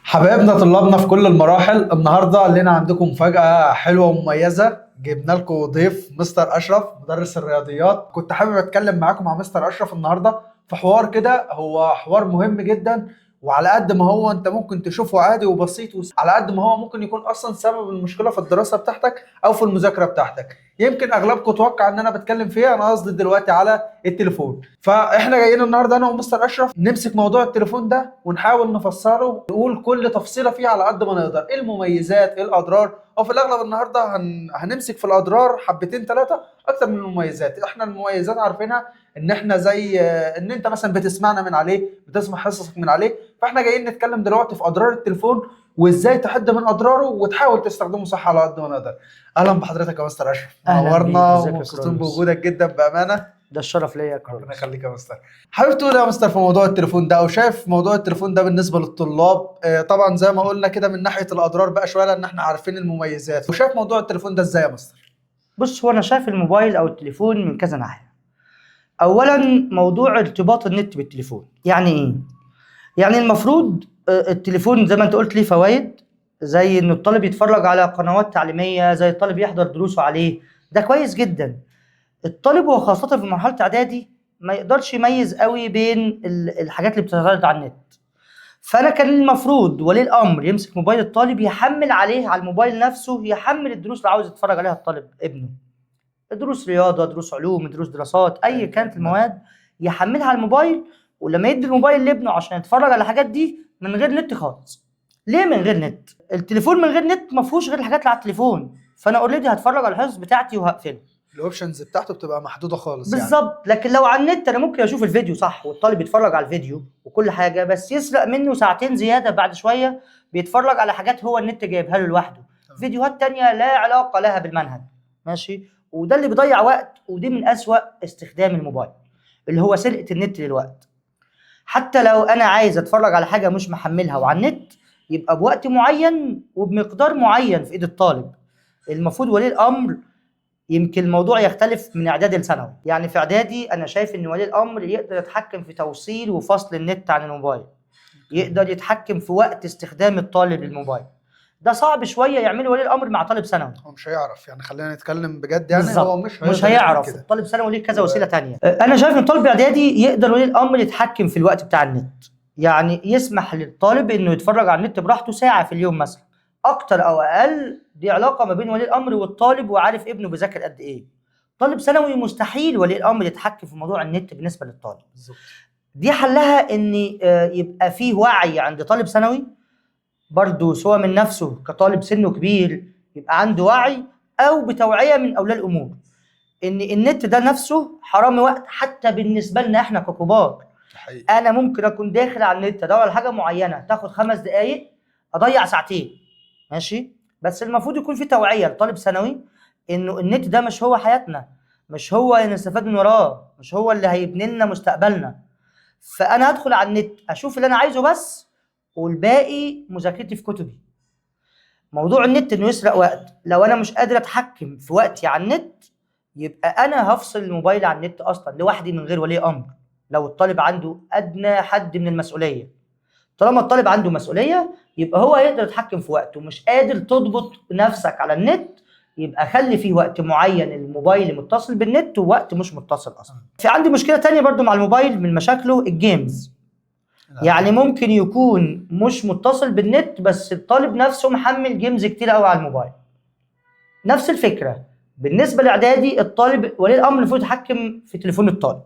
حبايبنا طلابنا في كل المراحل، النهارده لنا عندكم مفاجأة حلوة ومميزة. جبنا لكم ضيف مستر أشرف مدرس الرياضيات. كنت حابب أتكلم معاكم مع مستر أشرف النهارده في حوار كده، هو حوار مهم جدا. وعلى قد ما هو انت ممكن تشوفه عادي وبسيط، على قد ما هو ممكن يكون اصلا سبب المشكله في الدراسه بتاعتك او في المذاكره بتاعتك. يمكن اغلبكم توقع ان انا بتكلم فيها، انا قصدي دلوقتي على التليفون. فاحنا جايين النهارده انا ومستر اشرف نمسك موضوع التليفون ده ونحاول نفسره، نقول كل تفصيله فيه على قد ما نقدر، ايه المميزات ايه الاضرار. او في الاغلب النهارده هنمسك في الاضرار حبتين ثلاثه اكتر من المميزات. احنا المميزات عارفينها، ان احنا زي ان انت مثلا بتسمعنا من عليه، بتسمع حصصك من عليه. فاحنا جايين نتكلم دلوقتي في اضرار التليفون وازاي تحد من اضراره وتحاول تستخدمه صح على قد ما نقدر. اهلا بحضرتك يا مستر اشرف، اهلا بيك، نورنا ازيك يا ومبسوطين كرولوس؟ بوجودك جدا بامانه. ده الشرف ليا يا ربنا كرولوس. يخليك يا مستر. حابب تقول إيه يا مستر في موضوع التليفون ده، او شايف موضوع التليفون ده بالنسبه للطلاب؟ طبعا زي ما قلنا كده من ناحيه الاضرار بقى شويه، لان احنا عارفين المميزات. وشايف موضوع التليفون ده ازاي يا مستر؟ بص، هو انا شايف الموبايل او التليفون من كذا ناحيه. اولا، موضوع ارتباط النت بالتليفون يعني ايه؟ يعني المفروض التليفون زي ما انت قلت ليه فوائد، زي ان الطالب يتفرج على قنوات تعليميه، زي الطالب يحضر دروسه عليه. ده كويس جدا. الطالب وخاصه في مرحله اعدادي ما يقدرش يميز قوي بين الحاجات اللي بتتعرض على النت. فانا كان المفروض ولي الامر يمسك موبايل الطالب، يحمل عليه على الموبايل نفسه، يحمل الدروس اللي عاوز يتفرج عليها الطالب ابنه، دروس رياضه، دروس علوم، دروس دراسات، اي كانت المواد، يحملها على الموبايل. ولما يدي الموبايل لابنه عشان يتفرج على الحاجات دي من غير نت خالص. ليه من غير نت؟ التليفون من غير نت ما فيهوش غير الحاجات اللي على التليفون، فانا اوريدي هتفرج على الحصص بتاعتي وهقفله. الاوبشنز بتاعته بتبقى محدوده خالص يعني. بالظبط. لكن لو على النت انا ممكن اشوف الفيديو صح، والطالب يتفرج على الفيديو وكل حاجه، بس يسرق منه ساعتين زياده بعد شويه بيتفرج على حاجات هو النت جايبها له لوحده، فيديوهات تانية لا علاقه لها بالمنهج. ماشي. وده اللي بيضيع وقت، ودي من اسوأ استخدام الموبايل، اللي هو سرقه النت للوقت. حتى لو انا عايز اتفرج على حاجه مش محملها وعلى النت، يبقى بوقت معين وبمقدار معين في ايد الطالب. المفروض ولي الامر، يمكن الموضوع يختلف من اعدادي لثانوي. يعني في اعدادي انا شايف ان ولي الامر يقدر يتحكم في توصيل وفصل النت عن الموبايل، يقدر يتحكم في وقت استخدام الطالب للموبايل. ده صعب شويه يعمله ولي الامر مع طالب ثانوي. هو مش هيعرف، يعني خلينا نتكلم بجد، يعني بالظبط، هو مش هيقدر يعمل هيعرف. كده. الطالب ثانوي ليه كذا وسيله تانية. انا شايف ان طالب اعدادي يقدر ولي الامر يتحكم في الوقت بتاع النت، يعني يسمح للطالب انه يتفرج على النت براحته ساعه في اليوم مثلا، اكتر او اقل. دي علاقه ما بين ولي الامر والطالب، وعارف ابنه بيذاكر قد ايه. طالب ثانوي مستحيل ولي الامر يتحكم في موضوع النت بالنسبه للطالب. بالظبط. دي حلها ان يبقى فيه وعي عند طالب ثانوي برضه، سواء من نفسه كطالب سنه كبير يبقى عنده وعي، او بتوعيه من اولياء الامور ان النت ده نفسه حرام وقت، حتى بالنسبه لنا احنا ككبار. حقيقي. انا ممكن اكون داخل على النت ادور على حاجه معينه تاخد 5 دقائق، اضيع ساعتين. ماشي. بس المفروض يكون في توعيه لطالب ثانوي انه النت ده مش هو حياتنا، مش هو اللي نستفاد من وراه، مش هو اللي هيبني لنا مستقبلنا. فانا هدخل على النت اشوف اللي انا عايزه بس، والباقي مذاكرتي في كتبي. موضوع النت انه يسرق وقت، لو انا مش قادر اتحكم في وقتي على النت، يبقى انا هفصل الموبايل عن النت اصلا لوحدي من غير ولي امر. لو الطالب عنده ادنى حد من المسؤوليه، طالما الطالب عنده مسؤوليه يبقى هو يقدر يتحكم في وقته. مش قادر تضبط نفسك على النت، يبقى خلي فيه وقت معين الموبايل متصل بالنت ووقت مش متصل اصلا. في عندي مشكله تانية برضو مع الموبايل من مشاكله، الجيمز. يعني ممكن يكون مش متصل بالنت بس الطالب نفسه محمل جيمز كتير قوي على الموبايل. نفس الفكره بالنسبه لاعدادي، الطالب ولي الامر المفروض يتحكم في تليفون الطالب.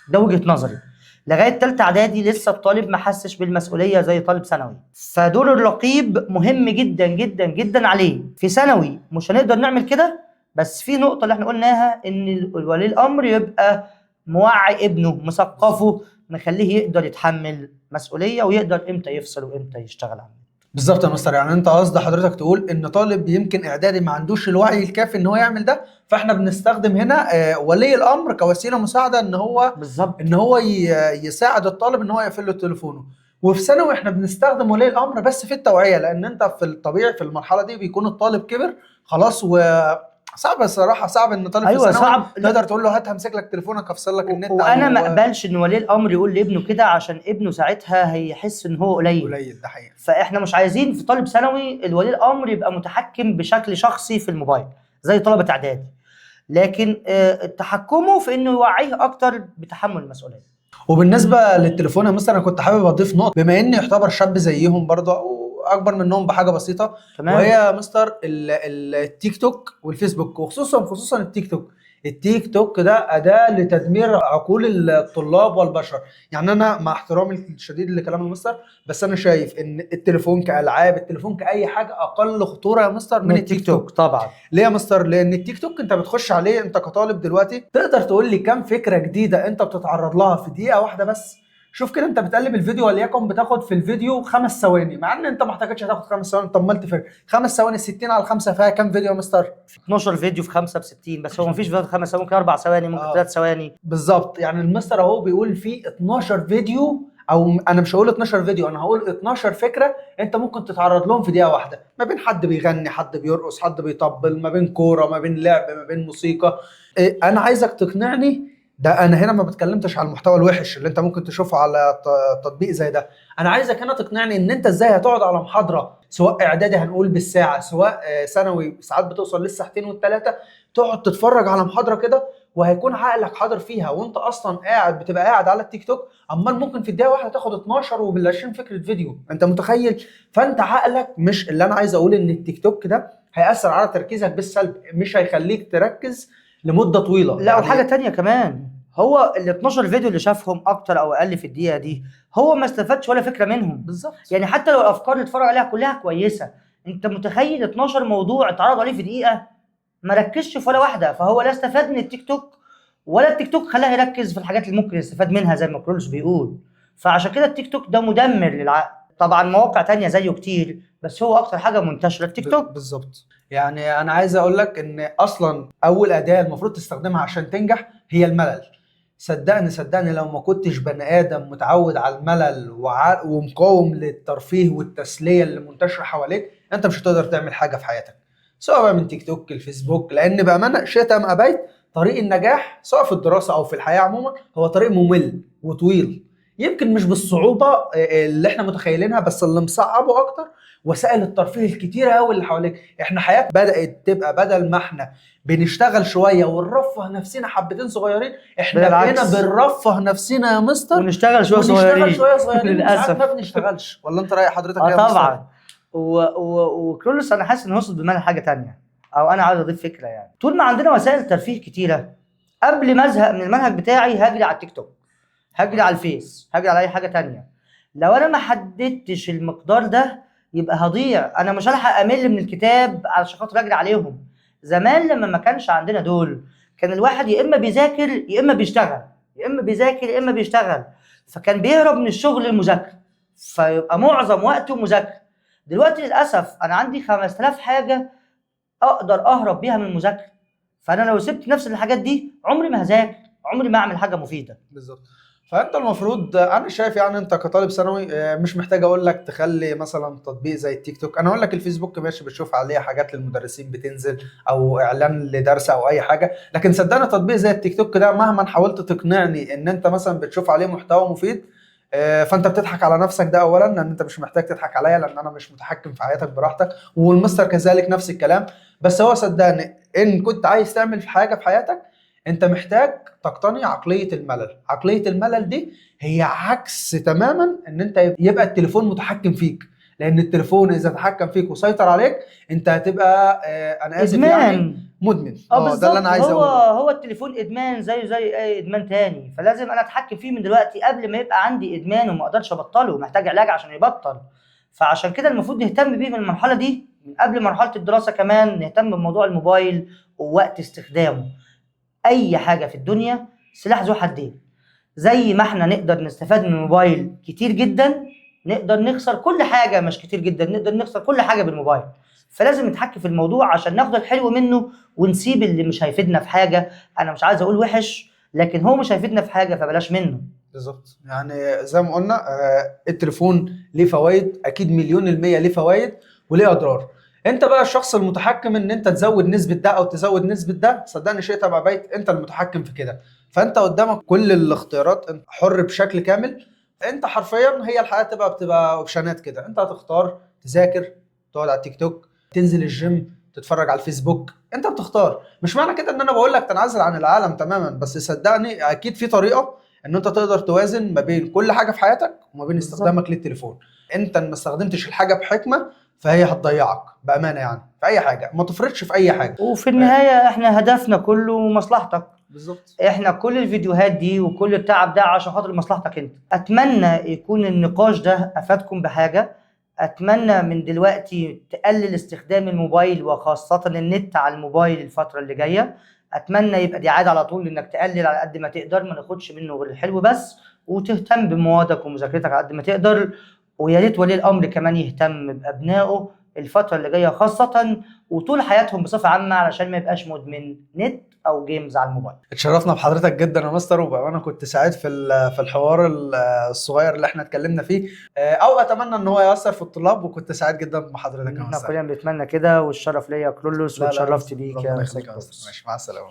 ده وجهه نظري. لغايه ثالثه اعدادي لسه الطالب ما حسش بالمسؤوليه زي طالب ثانوي، فدور الرقيب مهم جدا جدا جدا عليه. في ثانوي مش هنقدر نعمل كده، بس في نقطه اللي احنا قلناها ان ولي الامر يبقى موعي ابنه، مثقفه، مخليه يقدر يتحمل مسؤوليه ويقدر امتى يفصل وامتى يشتغل عنه. بالظبط يا مستر، يعني انت قصد حضرتك تقول ان طالب يمكن اعدادي ما عندوش الوعي الكافي ان هو يعمل ده، فاحنا بنستخدم هنا ولي الامر كوسيله مساعده ان هو بالظبط. يساعد الطالب ان هو يقفل له تليفونه. وفي ثانوي احنا بنستخدم ولي الامر بس في التوعيه، لان انت في الطبيعي في المرحله دي بيكون الطالب كبر خلاص صعب الصراحه، صعب ان طالب أيوة في ثانوي صعب. تقدر تقول له هات همسك لك تليفونك افصل لك النت، وانا ما أو اقبلش ان ولي الامر يقول لابنه كده، عشان ابنه ساعتها هيحس ان هو قليل. قليل، ده حقيقي. فاحنا مش عايزين في طالب ثانوي الولي الامر يبقى متحكم بشكل شخصي في الموبايل زي طلبه اعدادي، لكن تحكمه في انه يوعيه اكتر بتحمل المسؤوليه. وبالنسبه للتليفون يا مستر، انا كنت حابب اضيف نقطه، بما اني يعتبر شاب زيهم برضه او اكبر منهم بحاجه بسيطه، تمام. وهي يا مستر التيك توك والفيسبوك، وخصوصا التيك توك. التيك توك ده اداه لتدمير عقول الطلاب والبشر. يعني انا مع احترامي الشديد لكلام المستر، بس انا شايف ان التليفون كالعاب، التليفون كاي حاجه اقل خطوره يا مستر من التيك توك. طبعا. ليه يا مستر؟ لان التيك توك انت بتخش عليه انت كطالب دلوقتي، تقدر تقول لي كام فكره جديده انت بتتعرض لها في دقيقه واحده بس. شوف كده، انت بتقلب الفيديو وليكن بتاخد في الفيديو 5 ثواني، مع ان انت ما احتاجتش هتاخد 5 ثواني. طب ما تفرق 5 ثواني 60 على 5 فيها كام فيديو يا مستر؟ 12 فيديو في 5 ب 60، بس هو مفيش فيديو 5 ثواني، ممكن 4 ثواني، ممكن 3 ثواني. بالظبط. يعني المستر اهو بيقول فيه 12 فيديو، او انا مش هقول 12 فيديو، انا هقول 12 فكره انت ممكن تتعرض لهم في دقيقه واحده، ما بين حد بيغني، حد بيرقص، حد بيطبل، ما بين كوره، ما بين لعب، ما بين موسيقى. انا عايزك تقنعني، ده انا هنا ما بتكلمتش على المحتوى الوحش اللي انت ممكن تشوفه على تطبيق زي ده. انا عايزك هنا تقنعني ان انت ازاي هتقعد على محاضره، سواء اعدادي هنقول بالساعه، سواء ثانوي ساعات بتوصل للساعتين والثلاثه، تقعد تتفرج على محاضره كده وهيكون عقلك حاضر فيها، وانت اصلا بتبقى قاعد على التيك توك. امال ممكن في الدقيقه واحده تاخد 12 وبال20 فكره فيديو، انت متخيل؟ فانت عقلك مش، اللي انا عايز اقول ان التيك توك ده هيأثر على تركيزك بالسلب، مش هيخليك تركز لمده طويله. لا، وحاجه تانية كمان، هو ال 12 فيديو اللي شافهم اكتر او اقل في الدقيقه دي، هو ما استفادش ولا فكره منهم. بالظبط. يعني حتى لو الافكار اللي اتفرج عليها كلها كويسه، انت متخيل 12 موضوع اتعرض عليه في دقيقه، ما ركزش في ولا واحده، فهو لا استفاد من التيك توك ولا التيك توك خلاه يركز في الحاجات اللي ممكن يستفاد منها زي ما كرولوس بيقول. فعشان كده التيك توك ده مدمر للعقل. طبعا مواقع تانية زيه كتير، بس هو اكتر حاجه منتشره التيك توك. بالظبط. يعني انا عايز اقول لك ان اصلا اول اداه المفروض تستخدمها عشان تنجح هي الملل. صدقني لو ما كنتش بني ادم متعود على الملل ومقاوم للترفيه والتسليه اللي منتشره حواليك، انت مش هتقدر تعمل حاجه في حياتك، سواء بقى من تيك توك، الفيسبوك. لان بامانه شئت ام ابيت، طريق النجاح سواء في الدراسه او في الحياه عموما هو طريق ممل وطويل، يمكن مش بالصعوبه اللي احنا متخيلينها، بس اللي مصعبه اكتر وسائل الترفيه الكتيره قوي اللي حواليك. احنا حياتنا بدات تبقى بدل ما احنا بنشتغل شويه ونرفه نفسنا حبتين صغيرين، احنا بقينا بنرفه نفسنا يا مستر ونشتغل شويه صغيرين للاسف ما بنشتغلش. ولا انت راي حضرتك ايه يا طبعا. وكرولوس انا حاسس ان هو وصل بمعنى حاجه تانية، او انا عايز اضيف فكره. يعني طول ما عندنا وسائل ترفيه كتيره، قبل ما ازهق من المنهج بتاعي هجري على التيك توك، هجري على الفيس، هجري على اي حاجه تانية. لو انا ما حددتش المقدار ده يبقى هضيع، انا مش هلحق امل من الكتاب علشان خاطر اجري عليهم. زمان لما ما كانش عندنا دول، كان الواحد يا اما بيذاكر يا اما بيشتغل، يا اما بيذاكر يا اما بيشتغل، فكان بيهرب من الشغل للمذاكره، فيبقى معظم وقته مذاكره. دلوقتي للاسف انا عندي 5000 حاجه اقدر اهرب بيها من المذاكره، فانا لو سبت نفس الحاجات دي عمري ما هذاكر، عمري ما اعمل حاجه مفيده. بالظبط. فانت المفروض، انا شايف يعني انت كطالب ثانوي مش محتاج اقول لك تخلي مثلا تطبيق زي التيك توك. انا اقول لك الفيسبوك ماشي، بتشوف عليه حاجات للمدرسين بتنزل او اعلان لدرس او اي حاجه، لكن صدقني تطبيق زي التيك توك ده مهما حاولت تقنعني ان انت مثلا بتشوف عليه محتوى مفيد، فانت بتضحك على نفسك. ده اولا، ان انت مش محتاج تضحك عليا لان انا مش متحكم في حياتك براحتك، والمستر كذلك نفس الكلام. بس هو صدقني ان كنت عايز تعمل في حاجه في حياتك، انت محتاج تقتني عقليه الملل. عقليه الملل دي هي عكس تماما ان انت يبقى التليفون متحكم فيك، لان التليفون اذا تحكم فيك وسيطر عليك انت هتبقى انا اسف يعني مدمن. ده اللي انا عايز اقوله. هو التليفون ادمان زيه زي اي ادمان تاني، فلازم انا اتحكم فيه من دلوقتي قبل ما يبقى عندي ادمان وما اقدرش ابطله، محتاج علاج عشان يبطل. فعشان كده المفروض نهتم بيه من المرحله دي، من قبل مرحله الدراسه كمان نهتم بموضوع الموبايل ووقت استخدامه. اي حاجه في الدنيا سلاح ذو حدين، زي ما احنا نقدر نستفاد من الموبايل كتير جدا، نقدر نخسر كل حاجه مش كتير جدا، نقدر نخسر كل حاجه بالموبايل. فلازم نتحكم في الموضوع عشان ناخد الحلو منه ونسيب اللي مش هيفيدنا في حاجه. انا مش عايز اقول وحش، لكن هو مش هيفيدنا في حاجه فبلاش منه. بالظبط. يعني زي ما قلنا التليفون ليه فوائد، اكيد 1,000,000% ليه فوائد وليه اضرار. انت بقى الشخص المتحكم ان انت تزود نسبه ده او تزود نسبه ده، صدقني شئت ام ابيت انت المتحكم في كده. فانت قدامك كل الاختيارات، انت حر بشكل كامل. انت حرفيا هي الحياه بتبقى اوبشنات كده، انت هتختار تذاكر، تقعد على التيك توك، تنزل الجيم، تتفرج على الفيسبوك، انت بتختار. مش معنى كده ان انا بقول لك تنعزل عن العالم تماما، بس صدقني اكيد في طريقه ان انت تقدر توازن ما بين كل حاجه في حياتك وما بين بالظبط. استخدامك للتليفون. انت ما استخدمتش الحاجه بحكمه فهي هتضيعك بامانه، يعني في اي حاجه ما تفرطش في اي حاجه. وفي النهايه احنا هدفنا كله مصلحتك. بالظبط. احنا كل الفيديوهات دي وكل التعب ده عشان خاطر مصلحتك انت. اتمنى يكون النقاش ده افادكم بحاجه. اتمنى من دلوقتي تقلل استخدام الموبايل وخاصه النت على الموبايل الفتره اللي جايه. اتمنى يبقى دي عاده على طول انك تقلل على قد ما تقدر، ما ناخدش منه غير الحلو بس، وتهتم بموادك ومذاكرتك على قد ما تقدر. ويا ريت ولي الامر كمان يهتم بابنائه الفتره اللي جايه خاصه وطول حياتهم بصفه عامه، علشان ما يبقاش مدمن نت او جيمز على الموبايل. اتشرفنا بحضرتك جدا يا مستر، وانا كنت سعيد في الحوار الصغير اللي احنا اتكلمنا فيه، او اتمنى ان هو ياثر في الطلاب، وكنت سعيد جدا بحضرتك يا احنا مستر. كلنا بنتمنى كده، والشرف ليا يا كرولوس، لا لا، واتشرفت بيك ربنا يا يخليك مستر. يا مستر. ماشي، مع السلامه.